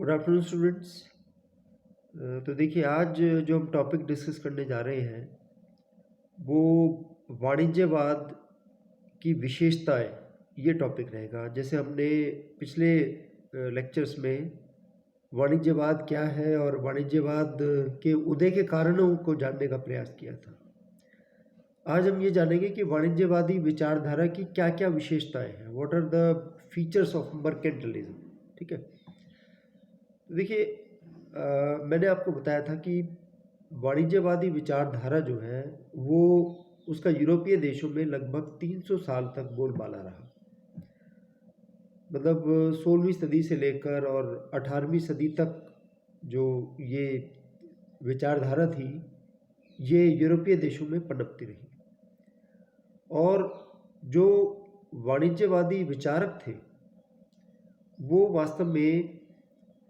Good afternoon students. तो देखिए, आज जो हम टॉपिक डिस्कस करने जा रहे हैं वो वाणिज्यवाद की विशेषताएं, ये टॉपिक रहेगा। जैसे हमने पिछले लेक्चर्स में वाणिज्यवाद क्या है और वाणिज्यवाद के उदय के कारणों को जानने का प्रयास किया था। आज हम ये जानेंगे कि वाणिज्यवादी विचारधारा की क्या क्या विशेषताएं हैं, what are the features of mercantilism. ठीक है, तो देखिए, मैंने आपको बताया था कि वाणिज्यवादी विचारधारा जो है वो उसका यूरोपीय देशों में लगभग 300 साल तक बोलबाला रहा। मतलब 16वीं सदी से लेकर और 18वीं सदी तक जो ये विचारधारा थी ये यूरोपीय देशों में पनपती रही। और जो वाणिज्यवादी विचारक थे वो वास्तव में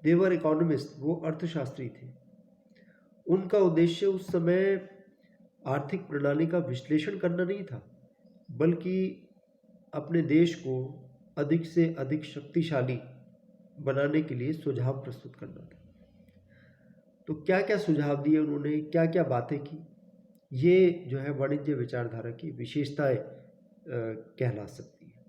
देवर इकोनॉमिस्ट, वो अर्थशास्त्री थे। उनका उद्देश्य उस समय आर्थिक प्रणाली का विश्लेषण करना नहीं था, बल्कि अपने देश को अधिक से अधिक शक्तिशाली बनाने के लिए सुझाव प्रस्तुत करना था। तो क्या क्या सुझाव दिए उन्होंने, क्या क्या बातें की, ये जो है वाणिज्य विचारधारा की विशेषताएं कहला सकती है।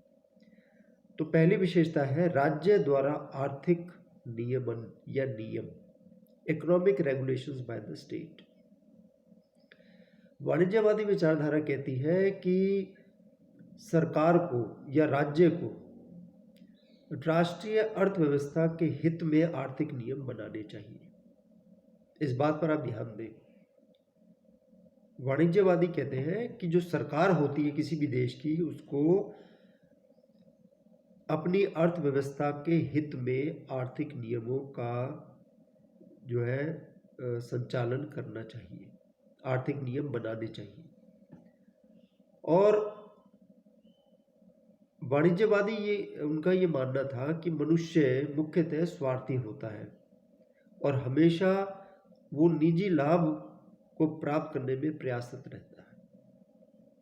तो पहली विशेषता है राज्य द्वारा आर्थिक नियमन या नियम, economic regulations by the state. वाणिज्यवादी विचारधारा कहती है कि सरकार को या राज्य को राष्ट्रीय अर्थव्यवस्था के हित में आर्थिक नियम बनाने चाहिए। इस बात पर आप ध्यान दें। वाणिज्यवादी कहते हैं कि जो सरकार होती है किसी भी देश की, उसको अपनी अर्थव्यवस्था के हित में आर्थिक नियमों का जो है संचालन करना चाहिए, आर्थिक नियम बनाने चाहिए। और वाणिज्यवादी ये उनका ये मानना था कि मनुष्य मुख्यतः स्वार्थी होता है और हमेशा वो निजी लाभ को प्राप्त करने में प्रयासरत रहता है।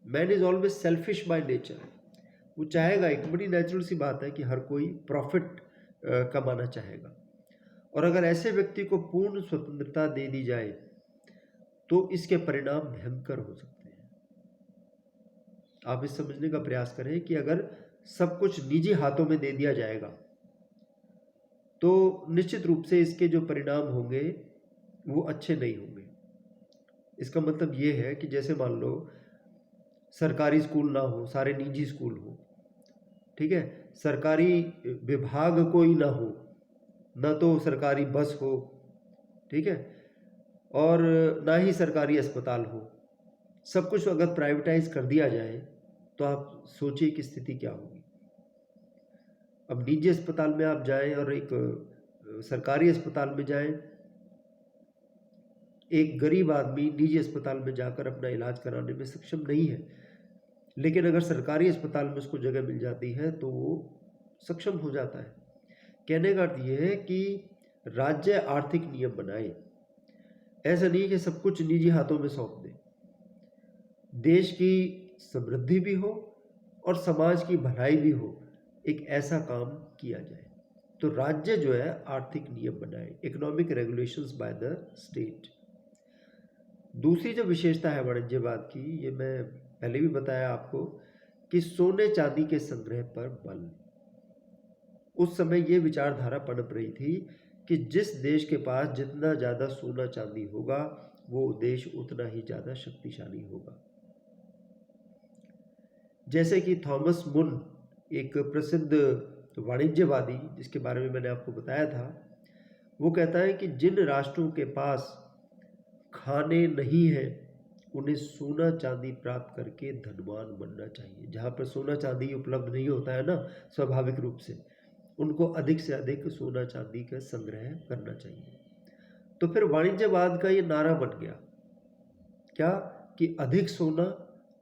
Man is always selfish by nature. वो चाहेगा, एक बड़ी नेचुरल सी बात है कि हर कोई प्रॉफिट कमाना चाहेगा। और अगर ऐसे व्यक्ति को पूर्ण स्वतंत्रता दे दी जाए तो इसके परिणाम भयंकर हो सकते हैं। आप इस समझने का प्रयास करें कि अगर सब कुछ निजी हाथों में दे दिया जाएगा तो निश्चित रूप से इसके जो परिणाम होंगे वो अच्छे नहीं होंगे। इसका मतलब ये है कि जैसे मान लो सरकारी स्कूल ना हो, सारे निजी स्कूल हो, ठीक है, सरकारी विभाग कोई ना हो, ना तो सरकारी बस हो, ठीक है, और ना ही सरकारी अस्पताल हो। सब कुछ अगर प्राइवेटाइज कर दिया जाए तो आप सोचिए कि स्थिति क्या होगी। अब निजी अस्पताल में आप जाएं और एक सरकारी अस्पताल में जाएं, एक गरीब आदमी निजी अस्पताल में जाकर अपना इलाज कराने में सक्षम नहीं है, लेकिन अगर सरकारी अस्पताल में उसको जगह मिल जाती है तो वो सक्षम हो जाता है। कहने का अर्थ ये है कि राज्य आर्थिक नियम बनाए, ऐसा नहीं कि सब कुछ निजी हाथों में सौंप दे। देश की समृद्धि भी हो और समाज की भलाई भी हो, एक ऐसा काम किया जाए। तो राज्य जो है आर्थिक नियम बनाए, economic regulations by the state. दूसरी जो विशेषता है वाणिज्यवाद की, ये मैं पहले भी बताया आपको, कि सोने चांदी के संग्रह पर बल। उस समय ये विचारधारा पनप रही थी कि जिस देश के पास जितना ज़्यादा सोना चांदी होगा वो देश उतना ही ज़्यादा शक्तिशाली होगा। जैसे कि थॉमस मुन, एक प्रसिद्ध वाणिज्यवादी जिसके बारे में मैंने आपको बताया था, वो कहता है कि जिन राष्ट्रों के पास खाने नहीं है उन्हें सोना चांदी प्राप्त करके धनवान बनना चाहिए। जहाँ पर सोना चांदी उपलब्ध नहीं होता है ना, स्वाभाविक रूप से उनको अधिक से अधिक सोना चांदी का संग्रह करना चाहिए। तो फिर वाणिज्यवाद का ये नारा बन गया क्या, कि अधिक सोना,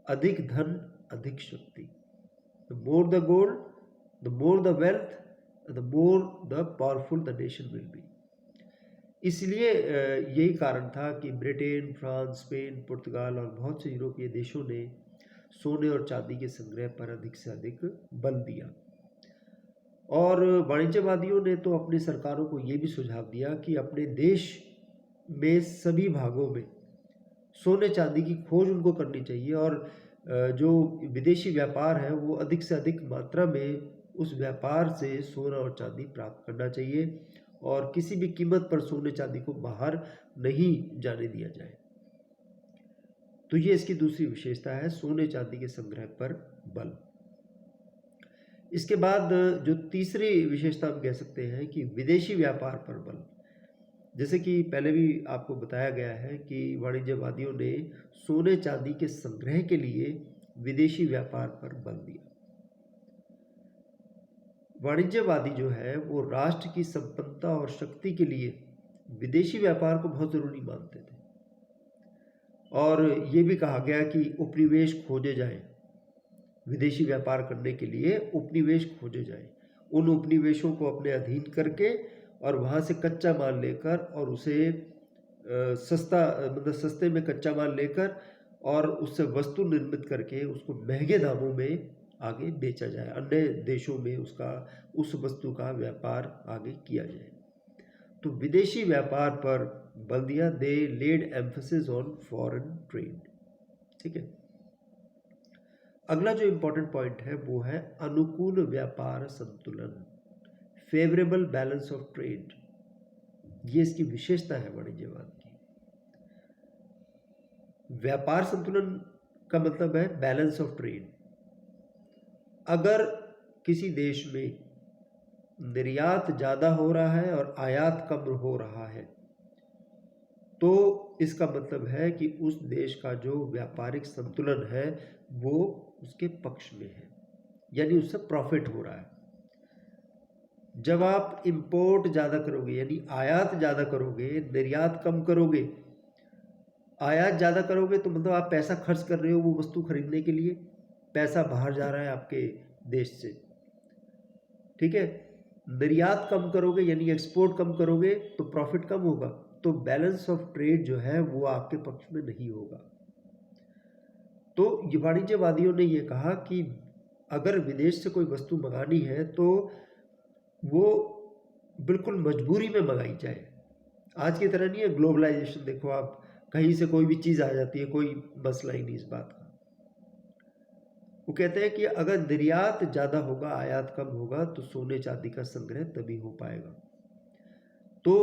अधिक धन, अधिक शक्ति। The more the gold, the more the wealth, the more the powerful the nation will be. इसलिए यही कारण था कि ब्रिटेन, फ्रांस, स्पेन, पुर्तगाल और बहुत से यूरोपीय देशों ने सोने और चांदी के संग्रह पर अधिक से अधिक बल दिया। और वाणिज्यवादियों ने तो अपनी सरकारों को ये भी सुझाव दिया कि अपने देश में सभी भागों में सोने चांदी की खोज उनको करनी चाहिए, और जो विदेशी व्यापार है वो अधिक से अधिक मात्रा में उस व्यापार से सोना और चांदी प्राप्त करना चाहिए, और किसी भी कीमत पर सोने चांदी को बाहर नहीं जाने दिया जाए। तो ये इसकी दूसरी विशेषता है, सोने चांदी के संग्रह पर बल। इसके बाद जो तीसरी विशेषता हम कह सकते हैं कि विदेशी व्यापार पर बल। जैसे कि पहले भी आपको बताया गया है कि वाणिज्यवादियों ने सोने चांदी के संग्रह के लिए विदेशी व्यापार पर बल दिया। वाणिज्यवादी जो है वो राष्ट्र की संपन्नता और शक्ति के लिए विदेशी व्यापार को बहुत जरूरी मानते थे, और ये भी कहा गया कि उपनिवेश खोजे जाएं। विदेशी व्यापार करने के लिए उपनिवेश खोजे जाएं, उन उपनिवेशों को अपने अधीन करके और वहाँ से कच्चा माल लेकर और उसे सस्ते में कच्चा माल लेकर और उससे वस्तु निर्मित करके उसको महंगे दामों में आगे बेचा जाए, अन्य देशों में उस वस्तु का व्यापार आगे किया जाए। तो विदेशी व्यापार पर बल दिया। They laid emphasis on foreign trade. ठीक है। अगला जो इंपॉर्टेंट पॉइंट है वो है अनुकूल व्यापार संतुलन, फेवरेबल बैलेंस ऑफ ट्रेड। ये इसकी विशेषता है वाणिज्यवाद की। व्यापार संतुलन का मतलब है बैलेंस ऑफ ट्रेड। अगर किसी देश में निर्यात ज़्यादा हो रहा है और आयात कम हो रहा है, तो इसका मतलब है कि उस देश का जो व्यापारिक संतुलन है वो उसके पक्ष में है, यानी उससे प्रॉफिट हो रहा है। जब आप इंपोर्ट ज़्यादा करोगे यानी आयात ज़्यादा करोगे, निर्यात कम करोगे, आयात ज़्यादा करोगे, तो मतलब आप पैसा खर्च कर रहे हो वो वस्तु खरीदने के लिए, पैसा बाहर जा रहा है आपके देश से। ठीक है। निर्यात कम करोगे यानी एक्सपोर्ट कम करोगे तो प्रॉफिट कम होगा, तो बैलेंस ऑफ ट्रेड जो है वो आपके पक्ष में नहीं होगा। तो ये वाणिज्यवादियों ने ये कहा कि अगर विदेश से कोई वस्तु मंगानी है तो वो बिल्कुल मजबूरी में मंगाई जाए। आज की तरह नहीं है ग्लोबलाइजेशन, देखो आप कहीं से कोई भी चीज़ आ जाती है, कोई मसला ही नहीं इस बात का। वो कहते हैं कि अगर निर्यात ज़्यादा होगा, आयात कम होगा, तो सोने चांदी का संग्रह तभी हो पाएगा। तो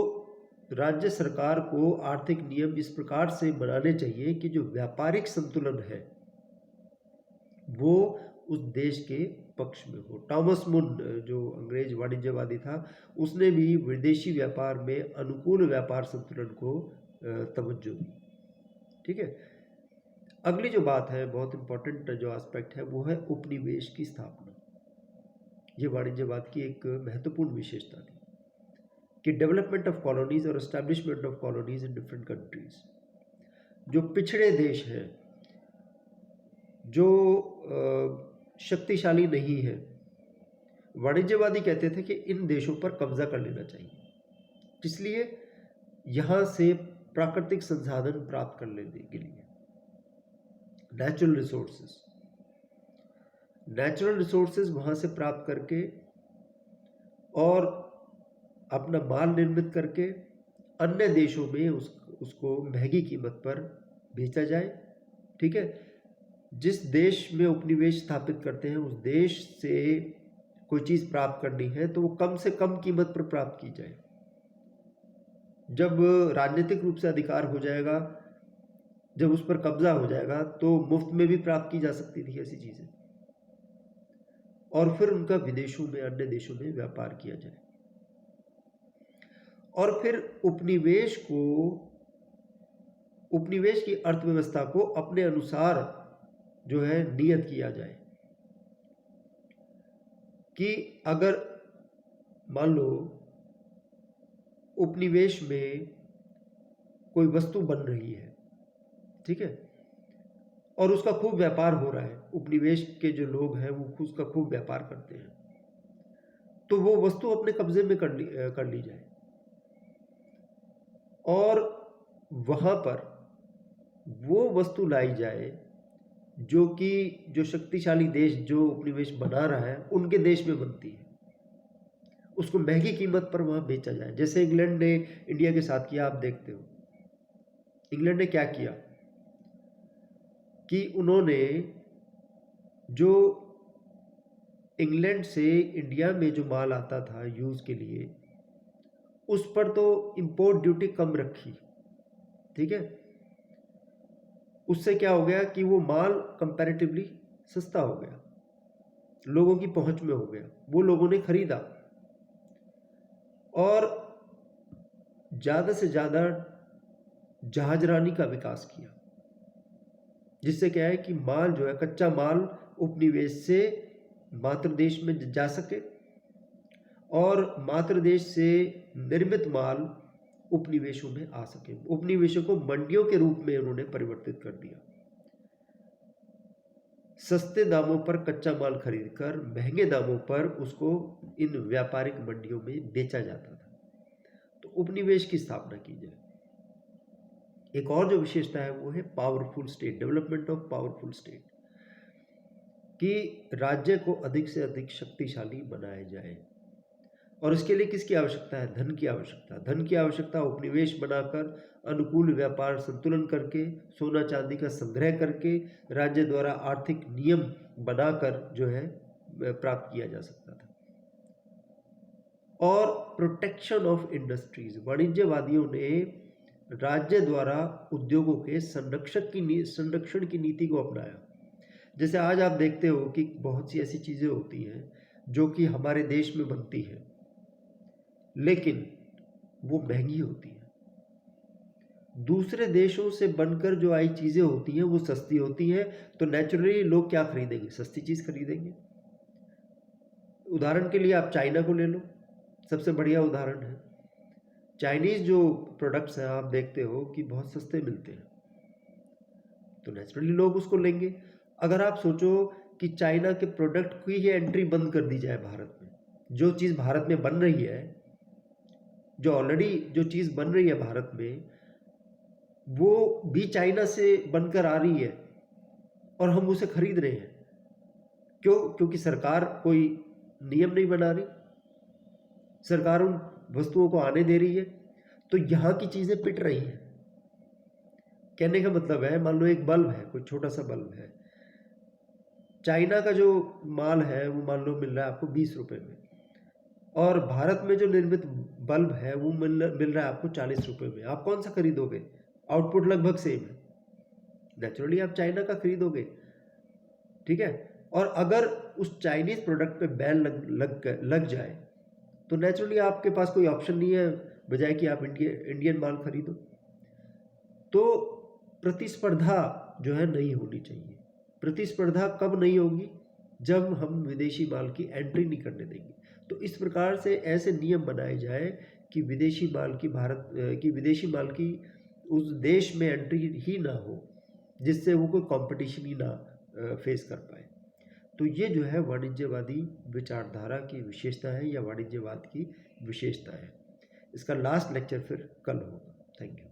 राज्य सरकार को आर्थिक नियम इस प्रकार से बनाने चाहिए कि जो व्यापारिक संतुलन है वो उस देश के पक्ष में हो। टॉमस मुन जो अंग्रेज वाणिज्यवादी था, उसने भी विदेशी व्यापार में अनुकूल व्यापार संतुलन को तवज्जो दी। ठीक है। अगली जो बात है, बहुत इंपॉर्टेंट जो एस्पेक्ट है, वो है उपनिवेश की स्थापना। ये वाणिज्यवाद की एक महत्वपूर्ण विशेषता थी कि डेवलपमेंट ऑफ कॉलोनीज और establishment of colonies in different countries. जो पिछड़े देश हैं, जो शक्तिशाली नहीं है, वाणिज्यवादी कहते थे कि इन देशों पर कब्जा कर लेना चाहिए, इसलिए यहाँ से प्राकृतिक संसाधन प्राप्त कर लेने के लिए नेचुरल रिसोर्सेज वहाँ से प्राप्त करके और अपना माल निर्मित करके अन्य देशों में उसको महंगी कीमत पर बेचा जाए। ठीक है। जिस देश में उपनिवेश स्थापित करते हैं उस देश से कोई चीज़ प्राप्त करनी है तो वो कम से कम कीमत पर प्राप्त की जाए। जब राजनीतिक रूप से अधिकार हो जाएगा, जब उस पर कब्जा हो जाएगा, तो मुफ्त में भी प्राप्त की जा सकती थी ऐसी चीज़ें, और फिर उनका विदेशों में, अन्य देशों में व्यापार किया जाए, और फिर उपनिवेश की अर्थव्यवस्था को अपने अनुसार जो है नियत किया जाए कि अगर मान लो उपनिवेश में कोई वस्तु बन रही है, ठीक है, और उसका खूब व्यापार हो रहा है, उपनिवेश के जो लोग हैं वो उसका खूब व्यापार करते हैं, तो वो वस्तु अपने कब्जे में कर ली जाए और वहाँ पर वो वस्तु लाई जाए जो कि जो शक्तिशाली देश जो उपनिवेश बना रहा है उनके देश में बनती है। उसको महंगी कीमत पर वहाँ बेचा जाए। जैसे इंग्लैंड ने इंडिया के साथ किया, आप देखते हो इंग्लैंड ने क्या किया कि उन्होंने जो इंग्लैंड से इंडिया में जो माल आता था यूज़ के लिए, उस पर तो इंपोर्ट ड्यूटी कम रखी, ठीक है। उससे क्या हो गया कि वो माल कंपैरेटिवली सस्ता हो गया, लोगों की पहुंच में हो गया, वो लोगों ने खरीदा और ज़्यादा से ज़्यादा जहाजरानी का विकास किया, जिससे क्या है कि माल जो है, कच्चा माल उपनिवेश से मातृ देश में जा सके और मातृ देश से निर्मित माल उपनिवेशों में आ सके। उपनिवेशों को मंडियों के रूप में उन्होंने परिवर्तित कर दिया। सस्ते दामों पर कच्चा माल खरीदकर महंगे दामों पर उसको इन व्यापारिक मंडियों में बेचा जाता था। तो उपनिवेश की स्थापना की जाए। एक और जो विशेषता है वो है powerful state, development of powerful state, कि राज्य को अधिक से अधिक शक्तिशाली बनाया जाए। और इसके लिए किसकी आवश्यकता है? धन की आवश्यकता। धन की आवश्यकता उपनिवेश बनाकर, अनुकूल व्यापार संतुलन करके, सोना चांदी का संग्रह करके, राज्य द्वारा आर्थिक नियम बनाकर जो है प्राप्त किया जा सकता था। और प्रोटेक्शन ऑफ इंडस्ट्रीज, वाणिज्यवादियों ने राज्य द्वारा उद्योगों के संरक्षण की नीति को अपनाया। जैसे आज आप देखते हो कि बहुत सी ऐसी चीज़ें होती हैं जो कि हमारे देश में बनती हैं, लेकिन वो महंगी होती है। दूसरे देशों से बनकर जो आई चीज़ें होती हैं वो सस्ती होती हैं, तो नेचुरली लोग क्या खरीदेंगे? सस्ती चीज़ खरीदेंगे। उदाहरण के लिए आप चाइना को ले लो, सबसे बढ़िया उदाहरण है। चाइनीज़ जो प्रोडक्ट्स हैं आप देखते हो कि बहुत सस्ते मिलते हैं, तो नेचुरली लोग उसको लेंगे। अगर आप सोचो कि चाइना के प्रोडक्ट की ही एंट्री बंद कर दी जाए भारत में, जो चीज़ भारत में बन रही है, जो ऑलरेडी जो चीज़ बन रही है भारत में, वो भी चाइना से बनकर आ रही है और हम उसे खरीद रहे हैं। क्यों? क्योंकि सरकार कोई नियम नहीं बना रही, सरकार उन वस्तुओं को आने दे रही है, तो यहाँ की चीज़ें पिट रही हैं। कहने का मतलब है, मान लो एक बल्ब है, कोई छोटा सा बल्ब है, चाइना का जो माल है वो मान लो मिल रहा है आपको 20 रुपये में, और भारत में जो निर्मित बल्ब है वो मिल रहा है आपको 40 रुपये में। आप कौन सा खरीदोगे? आउटपुट लगभग सेम है, नेचुरली आप चाइना का खरीदोगे, ठीक है। और अगर उस चाइनीज प्रोडक्ट पे बैन लग जाए तो नेचुरली आपके पास कोई ऑप्शन नहीं है बजाय कि आप इंडियन माल खरीदो। तो प्रतिस्पर्धा जो है नहीं होनी चाहिए। प्रतिस्पर्धा कब नहीं होगी? जब हम विदेशी माल की एंट्री नहीं करने देंगे। तो इस प्रकार से ऐसे नियम बनाए जाए कि विदेशी माल की उस देश में एंट्री ही ना हो, जिससे वो कोई कंपटीशन ही ना फेस कर पाए। तो ये जो है वाणिज्यवादी विचारधारा की विशेषता है या वाणिज्यवाद की विशेषता है। इसका लास्ट लेक्चर फिर कल होगा। Thank you.